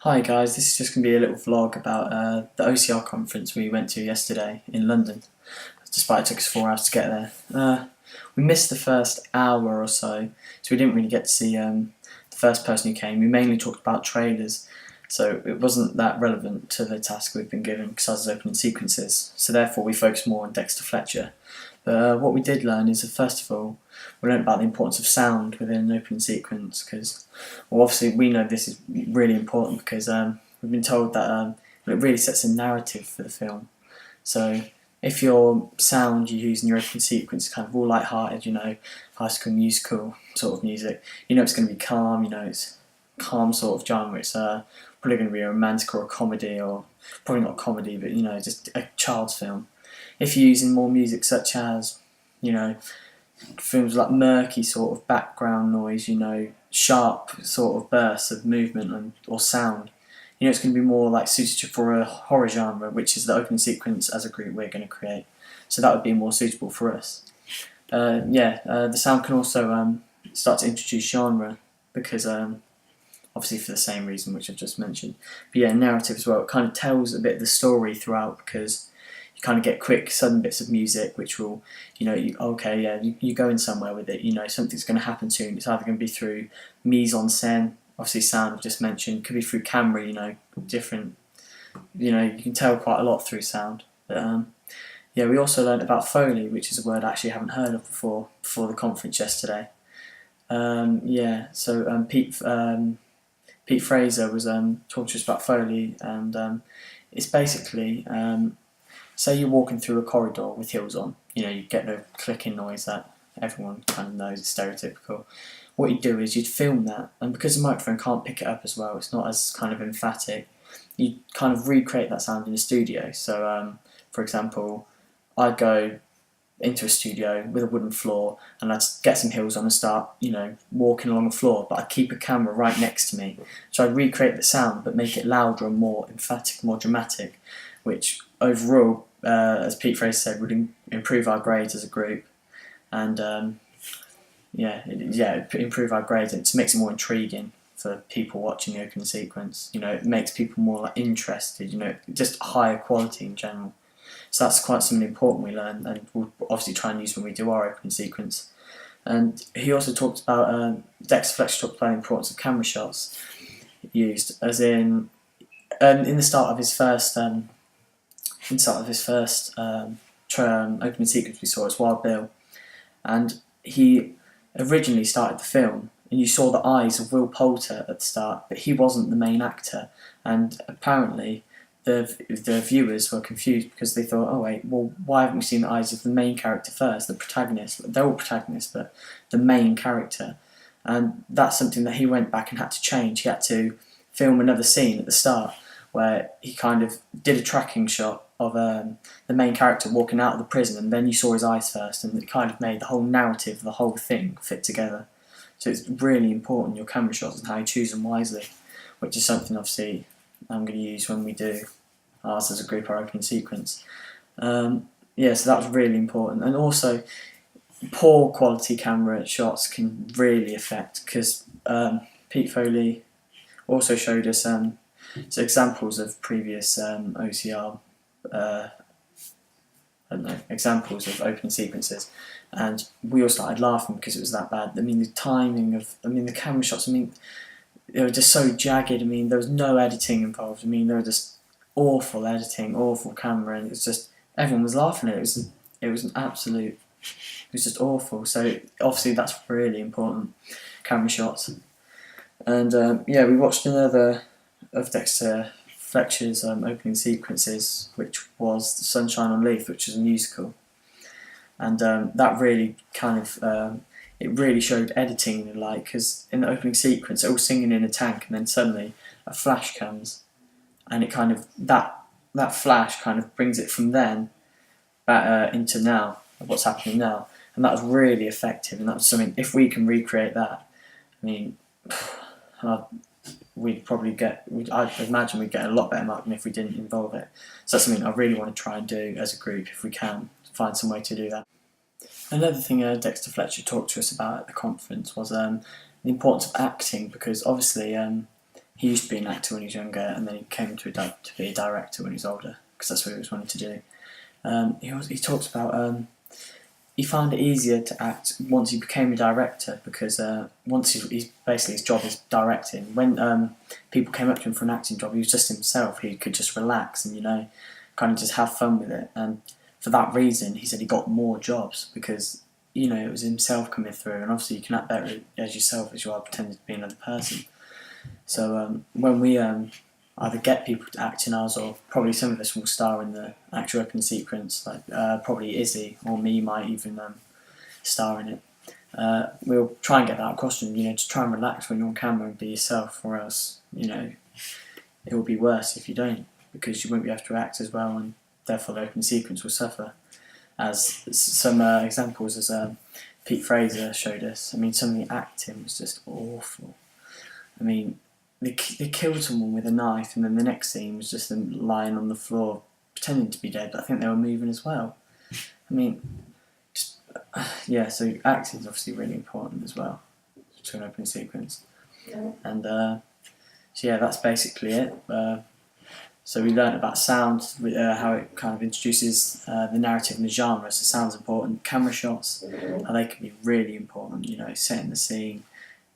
Hi guys, this is just going to be a little vlog about the OCR conference we went to yesterday in London, despite it took us 4 hours to get there. We missed the first hour or so we didn't really get to see the first person who came. We mainly talked about trailers, so it wasn't that relevant to the task we've been given because I was opening sequences, so therefore we focused more on Dexter Fletcher. But what we did learn is that first of all, we learned about the importance of sound within an opening sequence because, well, obviously we know this is really important because we've been told that it really sets a narrative for the film. So if your sound you use in your opening sequence is kind of all light-hearted, High School Musical sort of music, it's going to be calm, it's calm sort of genre. It's probably going to be a romantic or a comedy, or probably not a comedy, but just a child's film. If you're using more music such as, films like murky sort of background noise, sharp sort of bursts of movement or sound, it's going to be more like suited for a horror genre, which is the opening sequence as a group we're going to create. So that would be more suitable for us. The sound can also start to introduce genre because obviously for the same reason which I've just mentioned. But yeah, narrative as well. It kind of tells a bit of the story throughout because you kind of get quick, sudden bits of music which will, you're going somewhere with it. Something's going to happen soon. It's either going to be through mise en scène, obviously sound I've just mentioned, could be through camera, different, you can tell quite a lot through sound. But we also learned about Foley, which is a word I actually haven't heard of before the conference yesterday. Pete Fraser was talking to us about Foley, and it's basically, say you're walking through a corridor with heels on, you get the clicking noise that everyone kind of knows, it's stereotypical. What you'd do is you'd film that, and because the microphone can't pick it up as well, it's not as kind of emphatic, you'd kind of recreate that sound in the studio. So, for example, I'd go into a studio with a wooden floor and I'd get some heels on and start, walking along the floor, but I'd keep a camera right next to me. So I'd recreate the sound but make it louder and more emphatic, more dramatic, which overall, as Pete Fraser said, would improve our grades as a group, and improve our grades. It makes it more intriguing for people watching the opening sequence. It makes people more interested. Just higher quality in general. So that's quite something important we learned, and we'll obviously try and use when we do our opening sequence. And he also talked about Dexter Fletcher talked about the importance of camera shots used, as in the start of his first opening sequence we saw, it's Wild Bill, and he originally started the film, and you saw the eyes of Will Poulter at the start, but he wasn't the main actor, and apparently the viewers were confused because they thought, oh wait, well, why haven't we seen the eyes of the main character first, the protagonist? They're all protagonists, but the main character. And that's something that he went back and had to change. He had to film another scene at the start where he kind of did a tracking shot of the main character walking out of the prison, and then you saw his eyes first, and it kind of made the whole narrative, the whole thing fit together. So it's really important, your camera shots, and how you choose them wisely, which is something obviously I'm going to use when we do ours as a group, our opening sequence. So that was really important. And also, poor quality camera shots can really affect, because Pete Foley also showed us examples of previous OCR examples of opening sequences, and we all started laughing because it was that bad. The timing of, the camera shots, they were just so jagged. There was no editing involved. They were just awful editing, awful camera, and it was just, everyone was laughing at it. It was just awful. So obviously that's really important, camera shots. And we watched another of Dexter Fletcher's opening sequences, which was The Sunshine on Leith, which was a musical, and that really kind of it really showed editing, because in the opening sequence they're all singing in a tank, and then suddenly a flash comes, and it kind of, that flash kind of brings it from then back into now, what's happening now, and that was really effective. And that was something, if we can recreate that, we'd probably I'd imagine we'd get a lot better mark than if we didn't involve it. So that's something I really want to try and do as a group, if we can find some way to do that. Another thing Dexter Fletcher talked to us about at the conference was the importance of acting, because obviously he used to be an actor when he was younger, and then he came to be a director when he was older, because that's what he was wanting to do. He talks about he found it easier to act once he became a director, because once he's basically his job is directing. When people came up to him for an acting job, he was just himself. He could just relax and kind of just have fun with it. And for that reason, he said he got more jobs, because it was himself coming through. And obviously, you can act better as yourself as you are pretending to be another person. So when we either get people to act in ours, or probably some of us will star in the actual opening sequence, like probably Izzy or me might even star in it. We'll try and get that across to them, to try and relax when you're on camera and be yourself, or else, it will be worse if you don't, because you won't be able to act as well, and therefore the opening sequence will suffer. As some examples, as Pete Fraser showed us, some of the acting was just awful. They killed someone with a knife, and then the next scene was just them lying on the floor pretending to be dead, but I think they were moving as well. So acting is obviously really important as well to an opening sequence. Yeah. And that's basically it. So we learnt about sound, how it kind of introduces the narrative and the genre. So sound's important. Camera shots, how they can be really important. Setting the scene,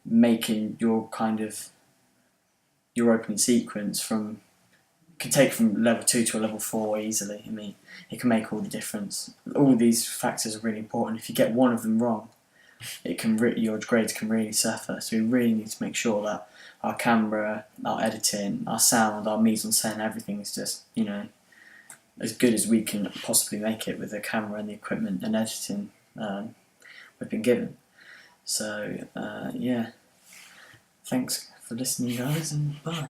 making your opening sequence can take from level 2 to a level 4 easily. It can make all the difference. All these factors are really important. If you get one of them wrong, your grades can really suffer. So we really need to make sure that our camera, our editing, our sound, our mise-en-scène, everything is just as good as we can possibly make it with the camera and the equipment and editing we've been given. So thanks for listening, guys, and bye.